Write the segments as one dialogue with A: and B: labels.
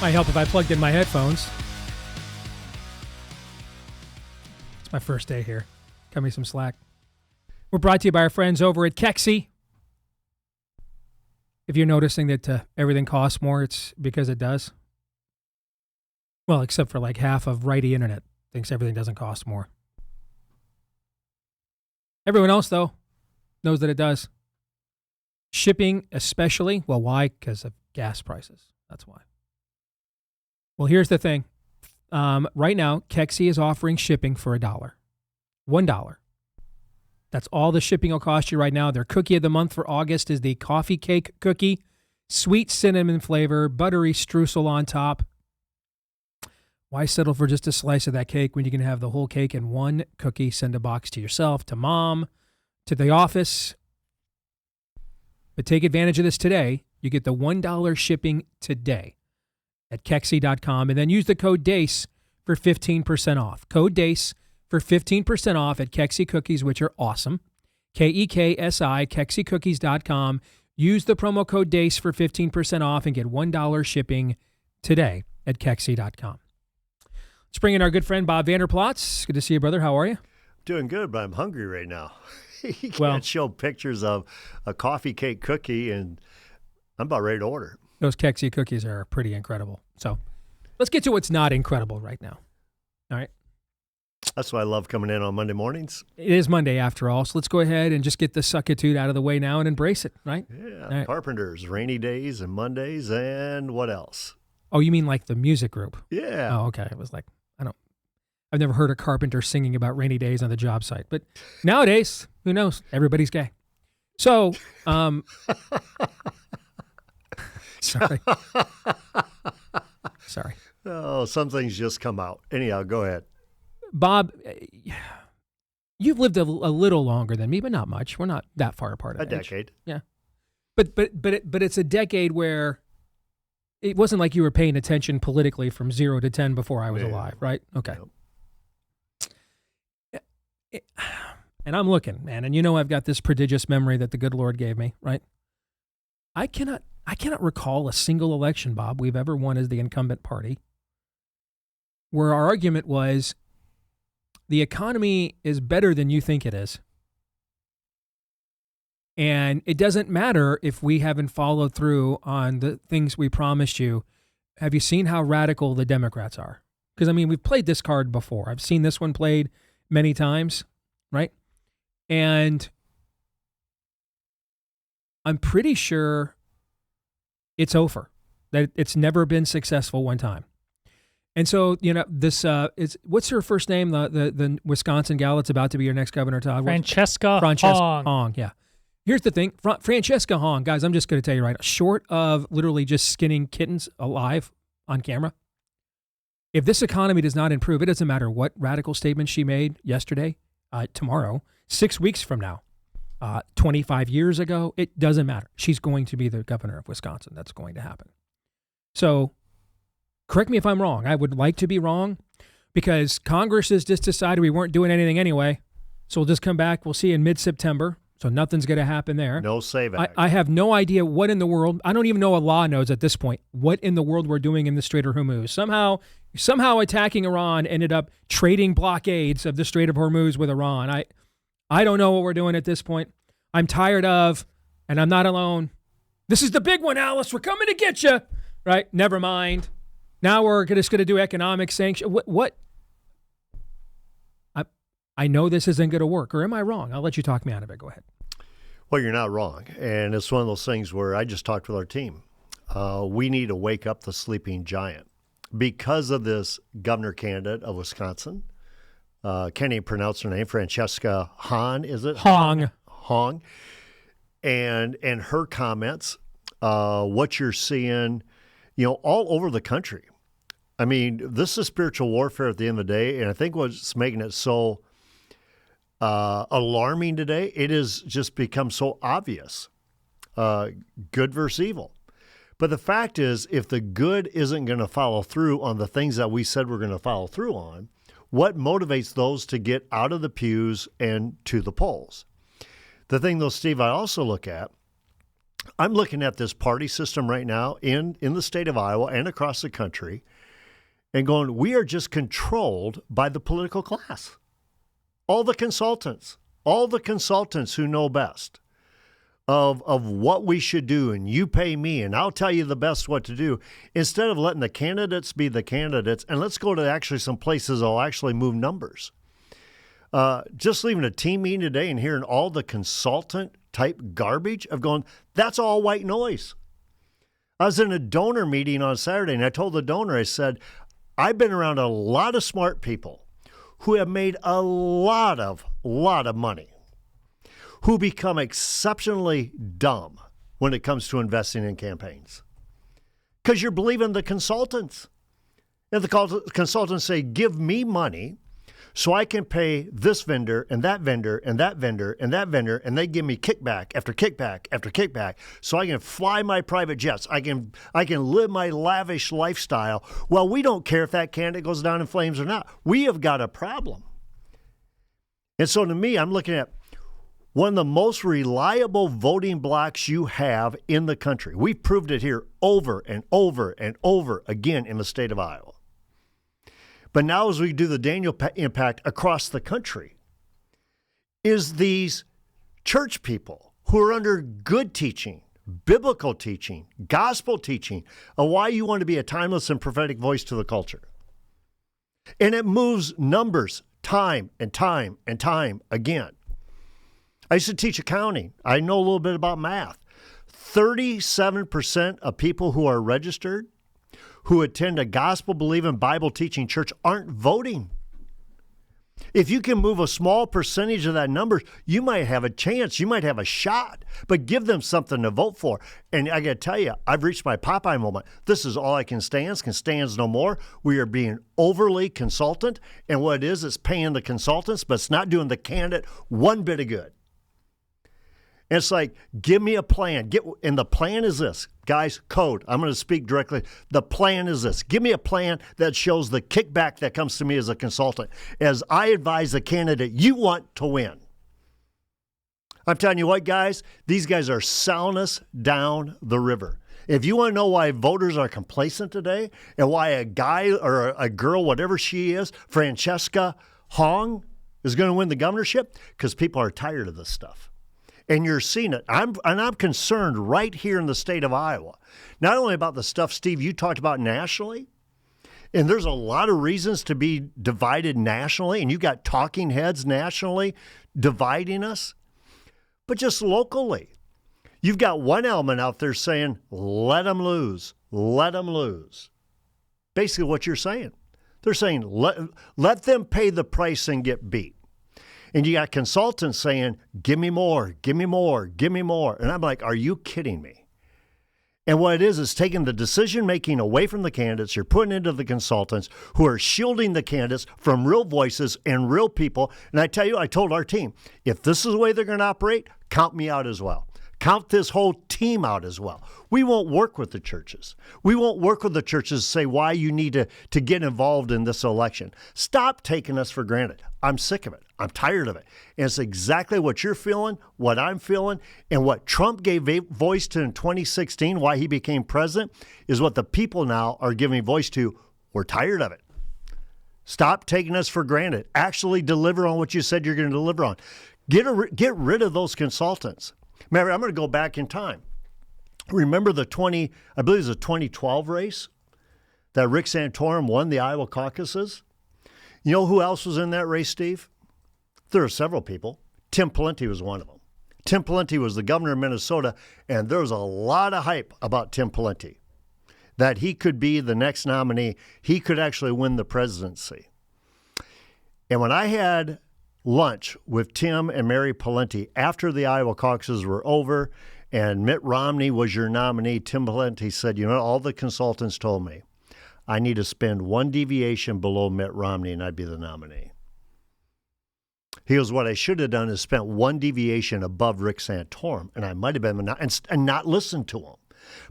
A: Might help if I plugged in my headphones. It's my first day here. Cut me some slack. We're brought to you by our friends over at Kexi. If you're noticing that everything costs more, it's because it does. Well, except for like half of righty internet thinks everything doesn't cost more. Everyone else, though, knows that it does. Shipping especially. Well, why? Because of gas prices. That's why. Well, here's the thing. Right now, Kexi is offering shipping for $1. $1. That's all the shipping will cost you right now. Their cookie of the month for August is the coffee cake cookie. Sweet cinnamon flavor, buttery streusel on top. Why settle for just a slice of that cake when you can have the whole cake in one cookie? Send a box to yourself, to mom, to the office. But take advantage of this today. You get the $1 shipping today at Kexi.com, and then use the code DACE for 15% off. Code DACE for 15% off at Kexi Cookies, which are awesome. KEKSI, KexiCookies.com. Use the promo code DACE for 15% off and get $1 shipping today at Kexi.com. Let's bring in our good friend Bob Vanderplots. Good to see you, brother. How are you?
B: Doing good, but I'm hungry right now. You can't show pictures of a coffee cake cookie, and I'm about ready to order.
A: Those Kexi cookies are pretty incredible. So let's get to what's not incredible right now. All right.
B: That's why I love coming in on Monday mornings.
A: It is Monday after all, so let's go ahead and just get the suckitude out of the way now and embrace it, right?
B: Yeah,
A: right.
B: Carpenters, rainy days and Mondays, and what else?
A: Oh, you mean like the music group?
B: Yeah.
A: Oh, okay. It was like, I've never heard a carpenter singing about rainy days on the job site, but nowadays, who knows? Everybody's gay. So, sorry.
B: Oh, some things just come out. Anyhow, go ahead.
A: Bob, you've lived a little longer than me, but not much. We're not that far apart.
B: A decade.
A: Yeah. But it's a decade where it wasn't like you were paying attention politically from 0 to 10 before I was alive, right? Okay.
B: Yep.
A: And I'm looking, man, and you know I've got this prodigious memory that the good Lord gave me, right? I cannot recall a single election, Bob, we've ever won as the incumbent party where our argument was the economy is better than you think it is. And it doesn't matter if we haven't followed through on the things we promised you. Have you seen how radical the Democrats are? Because, I mean, we've played this card before. I've seen this one played many times, right? And I'm pretty sure it's over, that it's never been successful one time. And so, you know, this is, what's her first name? The Wisconsin gal that's about to be your next governor, Todd?
C: Francesca Hong.
A: Yeah. Here's the thing. Francesca Hong, guys, I'm just going to tell you right now, short of literally just skinning kittens alive on camera, if this economy does not improve, it doesn't matter what radical statement she made yesterday, tomorrow, 6 weeks from now, 25 years ago, it doesn't matter. She's going to be the governor of Wisconsin. That's going to happen. So correct me if I'm wrong. I would like to be wrong because Congress has just decided we weren't doing anything anyway. So we'll just come back. We'll see you in mid-September. So nothing's going to happen there.
B: No save act.
A: I have no idea what in the world. I don't even know a law knows at this point what in the world we're doing in the Strait of Hormuz. Somehow attacking Iran ended up trading blockades of the Strait of Hormuz with Iran. I don't know what we're doing at this point. I'm tired of, and I'm not alone. This is the big one, Alice. We're coming to get you. Right? Never mind. Now we're just going to do economic sanctions. What? I know this isn't going to work, or am I wrong? I'll let you talk me out of it. Go ahead.
B: Well, you're not wrong. And it's one of those things where I just talked with our team. We need to wake up the sleeping giant because of this governor candidate of Wisconsin. Can't even pronounce her name. Francesca Hahn, is it? Hong. And her comments, what you're seeing, all over the country. I mean, this is spiritual warfare at the end of the day. And I think what's making it so alarming today, it has just become so obvious, good versus evil. But the fact is, if the good isn't going to follow through on the things that we said we're going to follow through on, what motivates those to get out of the pews and to the polls? The thing, though, Steve, I also look at I'm looking at this party system right now in the state of Iowa and across the country and going, we are just controlled by the political class. All the consultants who know best of what we should do, and you pay me and I'll tell you the best what to do, instead of letting the candidates be the candidates, and let's go to actually some places that'll actually move numbers. Just leaving a team meeting today and hearing all the consultant type garbage of going, that's all white noise. I was in a donor meeting on Saturday and I told the donor, I said, I've been around a lot of smart people who have made a lot of money, who become exceptionally dumb when it comes to investing in campaigns. Because you're believing the consultants. And the consultants say, give me money so I can pay this vendor and that vendor and that vendor and that vendor, and they give me kickback after kickback after kickback, so I can fly my private jets. I can live my lavish lifestyle. Well, we don't care if that candidate goes down in flames or not. We have got a problem. And so to me, I'm looking at one of the most reliable voting blocks you have in the country. We've proved it here over and over and over again in the state of Iowa. But now as we do the Daniel impact across the country, is these church people who are under good teaching, biblical teaching, gospel teaching, of why you want to be a timeless and prophetic voice to the culture. And it moves numbers time and time and time again. I used to teach accounting. I know a little bit about math. 37% of people who are registered who attend a gospel-believing, Bible-teaching church aren't voting. If you can move a small percentage of that number, you might have a chance. You might have a shot, but give them something to vote for. And I got to tell you, I've reached my Popeye moment. This is all I can stands no more. We are being overly consultant, and what it is, it's paying the consultants, but it's not doing the candidate one bit of good. And it's like, give me a plan. And the plan is this. Guys, code. I'm going to speak directly. The plan is this. Give me a plan that shows the kickback that comes to me as a consultant as I advise the candidate you want to win. I'm telling you what, guys, these guys are selling us down the river. If you want to know why voters are complacent today and why a guy or a girl, whatever she is, Francesca Hong, is going to win the governorship, because people are tired of this stuff. And you're seeing it. I'm concerned right here in the state of Iowa, not only about the stuff, Steve, you talked about nationally, and there's a lot of reasons to be divided nationally, and you got talking heads nationally dividing us, but just locally. You've got one element out there saying, let them lose, let them lose. Basically what you're saying. They're saying, let them pay the price and get beat. And you got consultants saying, give me more, give me more, give me more. And I'm like, are you kidding me? And what it is taking the decision-making away from the candidates. You're putting into the consultants who are shielding the candidates from real voices and real people. And I tell you, I told our team, if this is the way they're going to operate, count me out as well. Count this whole team out as well. We won't work with the churches. We won't work with the churches to say why you need to get involved in this election. Stop taking us for granted. I'm sick of it. I'm tired of it. And it's exactly what you're feeling, what I'm feeling, and what Trump gave voice to in 2016, why he became president, is what the people now are giving voice to. We're tired of it. Stop taking us for granted. Actually deliver on what you said you're going to deliver on. Get rid of those consultants. Mary, I'm going to go back in time. Remember I believe it was a 2012 race that Rick Santorum won the Iowa caucuses? You know who else was in that race, Steve? There are several people. Tim Pawlenty was one of them. Tim Pawlenty was the governor of Minnesota, and there was a lot of hype about Tim Pawlenty, that he could be the next nominee. He could actually win the presidency. And when I had lunch with Tim and Mary Pawlenty after the Iowa caucuses were over and Mitt Romney was your nominee, Tim Pawlenty said, you know, all the consultants told me I need to spend one deviation below Mitt Romney and I'd be the nominee. He goes, what I should have done is spent one deviation above Rick Santorum, and I might have been and not listened to him.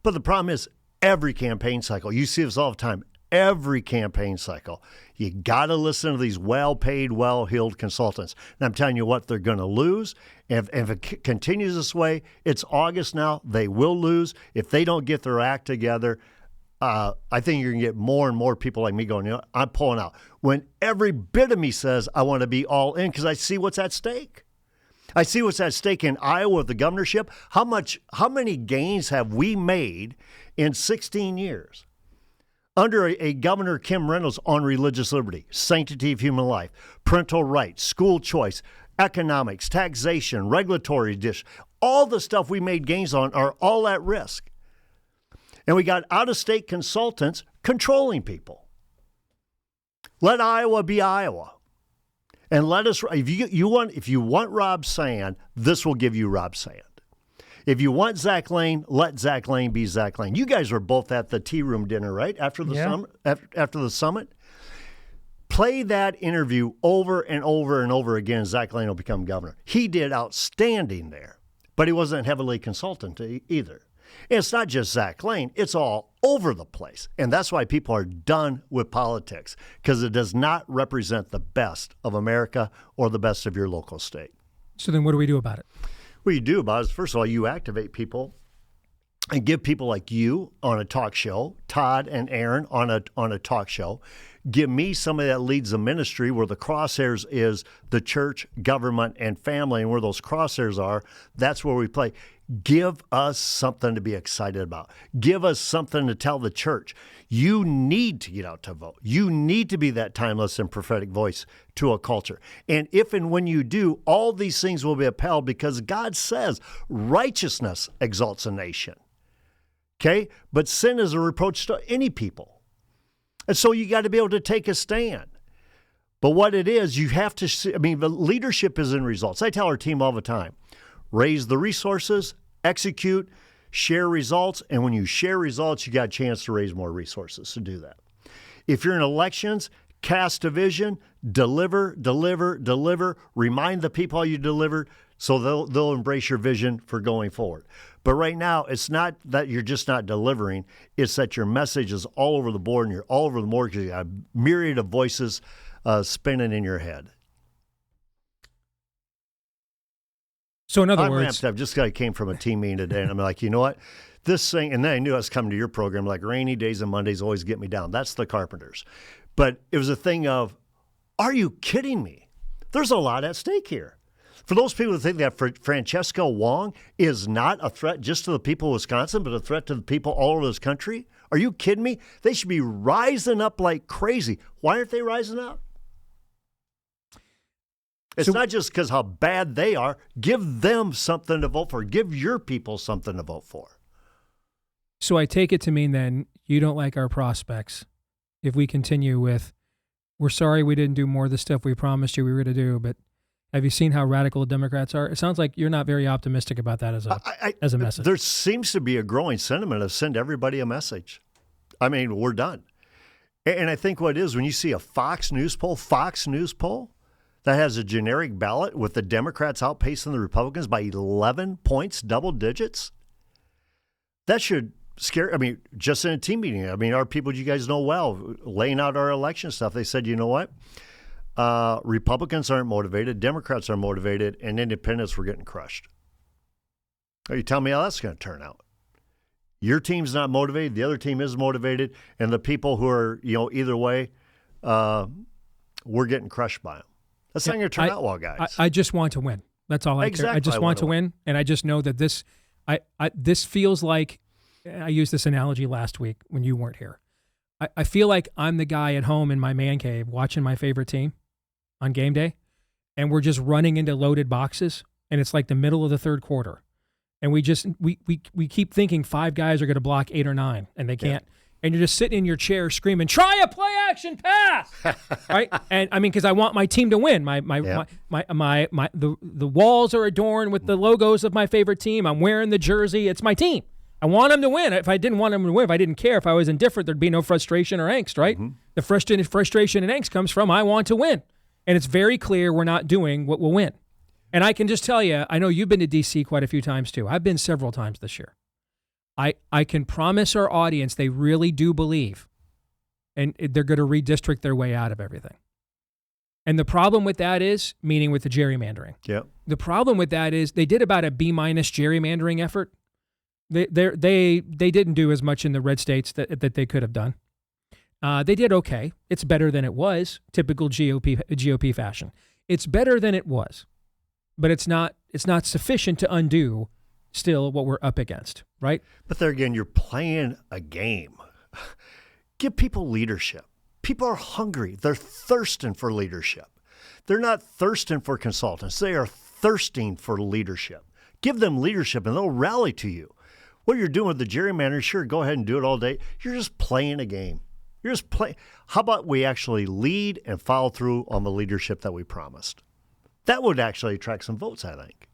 B: But the problem is, every campaign cycle, you see this all the time, every campaign cycle. You got to listen to these well-paid, well-heeled consultants. And I'm telling you what, they're going to lose. If it continues this way, it's August now. They will lose. If they don't get their act together, I think you're going to get more and more people like me going, you know, I'm pulling out. When every bit of me says I want to be all in because I see what's at stake. I see what's at stake in Iowa with the governorship. How many gains have we made in 16 years? Under a Governor Kim Reynolds on religious liberty, sanctity of human life, parental rights, school choice, economics, taxation, regulatory all the stuff we made gains on are all at risk. And we got out-of-state consultants controlling people. Let Iowa be Iowa. And let us, if you want Rob Sand, this will give you Rob Sand. If you want Zach Lane, let Zach Lane be Zach Lane. You guys were both at the tea room dinner, right? After the summit. Play that interview over and over and over again. Zach Lane will become governor. He did outstanding there, but he wasn't heavily consultant either. And it's not just Zach Lane. It's all over the place. And that's why people are done with politics, because it does not represent the best of America or the best of your local state.
A: So then what do we do about it?
B: What you do about it is, first of all, you activate people and give people like you on a talk show, Todd and Aaron on a talk show. Give me somebody that leads a ministry where the crosshairs is the church, government, and family, and where those crosshairs are, that's where we play. Give us something to be excited about. Give us something to tell the church. You need to get out to vote. You need to be that timeless and prophetic voice to a culture. And if and when you do, all these things will be upheld because God says righteousness exalts a nation. Okay? But sin is a reproach to any people. And so you got to be able to take a stand. But what it is, you have to see, the leadership is in results. I tell our team all the time, raise the resources, execute, share results. And when you share results, you got a chance to raise more resources to do that. If you're in elections, cast a vision, deliver, remind the people how you delivered so they'll embrace your vision for going forward. But right now, it's not that you're just not delivering. It's that your message is all over the board and you're all over the board because you got a myriad of voices spinning in your head.
A: So in other
B: I'm
A: words,
B: ramped up. Just came from a team meeting today, and I'm like, you know what? This thing, and then I knew I was coming to your program, like rainy days and Mondays always get me down. That's the Carpenters. But it was a thing of, are you kidding me? There's a lot at stake here. For those people who think that Francesco Wong is not a threat just to the people of Wisconsin, but a threat to the people all over this country, are you kidding me? They should be rising up like crazy. Why aren't they rising up? It's not just because how bad they are. Give them something to vote for. Give your people something to vote for.
A: So I take it to mean then you don't like our prospects if we continue with, we're sorry we didn't do more of the stuff we promised you we were going to do, but have you seen how radical Democrats are? It sounds like you're not very optimistic about that as a message.
B: There seems to be a growing sentiment of send everybody a message. We're done. And I think what it is, when you see a Fox News poll that has a generic ballot with the Democrats outpacing the Republicans by 11 points, double digits, that should scare, just in a team meeting. Our people you guys know well, laying out our election stuff, they said, you know what? Republicans aren't motivated, Democrats are motivated, and independents were getting crushed. You tell me how that's going to turn out. Your team's not motivated, the other team is motivated, and the people who are, either way, we're getting crushed by them. That's not going to turn out well, guys.
A: I just want to win. That's all I care. I just want to win, and I just know that this feels like, I used this analogy last week when you weren't here. I feel like I'm the guy at home in my man cave watching my favorite team on game day, and we're just running into loaded boxes, and it's like the middle of the third quarter. And we keep thinking 5 guys are going to block 8 or 9, and they can't. Yeah. And you're just sitting in your chair screaming, "Try a play action pass!" Right? And because I want my team to win. The walls are adorned with the logos of my favorite team. I'm wearing the jersey. It's my team. I want them to win. If I didn't want them to win, if I didn't care, if I was indifferent, there'd be no frustration or angst, right? Mm-hmm. The frustration and angst comes from I want to win. And it's very clear we're not doing what will win. And I can just tell you, I know you've been to D.C. quite a few times too. I've been several times this year. I can promise our audience they really do believe and they're going to redistrict their way out of everything. And the problem with that is, meaning with the gerrymandering.
B: Yep.
A: The problem with that is they did about a B- gerrymandering effort. They didn't do as much in the red states that they could have done. They did okay. It's better than it was, typical GOP fashion. It's better than it was, but it's not sufficient to undo still what we're up against, right?
B: But there again, you're playing a game. Give people leadership. People are hungry. They're thirsting for leadership. They're not thirsting for consultants. They are thirsting for leadership. Give them leadership and they'll rally to you. What you're doing with the gerrymandering, sure, go ahead and do it all day. You're just playing a game. You're just playing. How about we actually lead and follow through on the leadership that we promised? That would actually attract some votes, I think.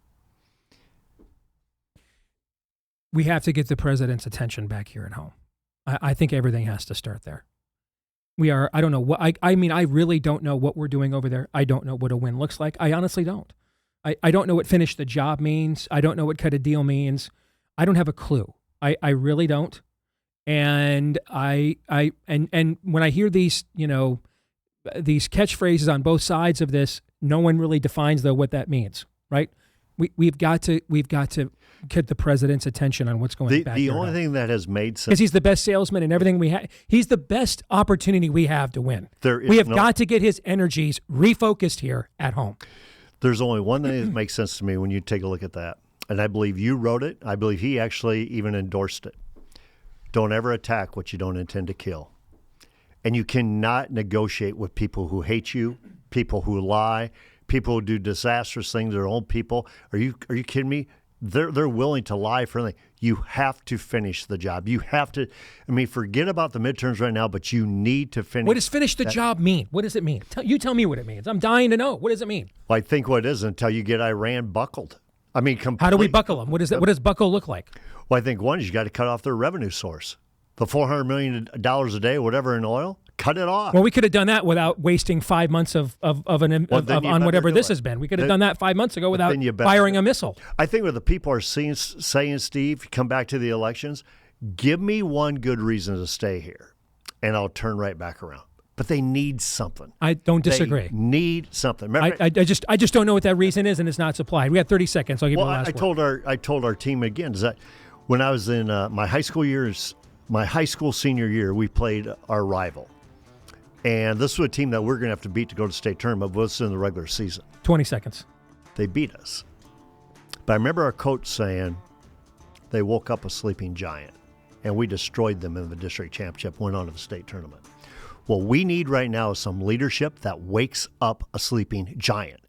A: We have to get the president's attention back here at home. I think everything has to start there. I don't know what, I mean, I really don't know what we're doing over there. I don't know what a win looks like. I honestly don't. I don't know what finish the job means. I don't know what cut a deal means. I don't have a clue. I really don't. And and when I hear these, these catchphrases on both sides of this, no one really defines though what that means, right? We've got to get the president's attention on what's going on back
B: The
A: here
B: only thing that has made sense,
A: because he's the best salesman and everything we have. He's the best opportunity we have to win.
B: We
A: have got to get his energies refocused here at home.
B: There's only one thing that makes sense to me when you take a look at that, and I believe you wrote it. I believe he actually even endorsed it. Don't ever attack what you don't intend to kill. And you cannot negotiate with people who hate you, people who lie, people who do disastrous things to their own people. Are you kidding me? They're willing to lie for anything. You have to finish the job. You have to. I mean, forget about the midterms right now, but you need to finish.
A: What does finish the job mean? What does it mean? You tell me what it means. I'm dying to know. What does it mean?
B: Well, I think what it is until you get Iran buckled. I mean,
A: how do we buckle them? What does buckle look like?
B: Well, I think one is you got to cut off their revenue source. The $400 million a day, whatever in oil, cut it off.
A: Well, we could have done that without wasting 5 months on whatever this has been. We could have done that 5 months ago without firing a missile.
B: I think what the people are saying, Steve, come back to the elections, give me one good reason to stay here, and I'll turn right back around. But they need something.
A: I don't disagree.
B: They need something. Remember,
A: I just don't know what that reason is, and it's not supplied. We got 30 seconds. I'll give you the last word.
B: I told our team again is that when I was in my high school senior year, we played our rival. And this was a team that we're going to have to beat to go to the state tournament, but it's in the regular season.
A: 20 seconds.
B: They beat us. But I remember our coach saying they woke up a sleeping giant, and we destroyed them in the district championship, went on to the state tournament. What we need right now is some leadership that wakes up a sleeping giant.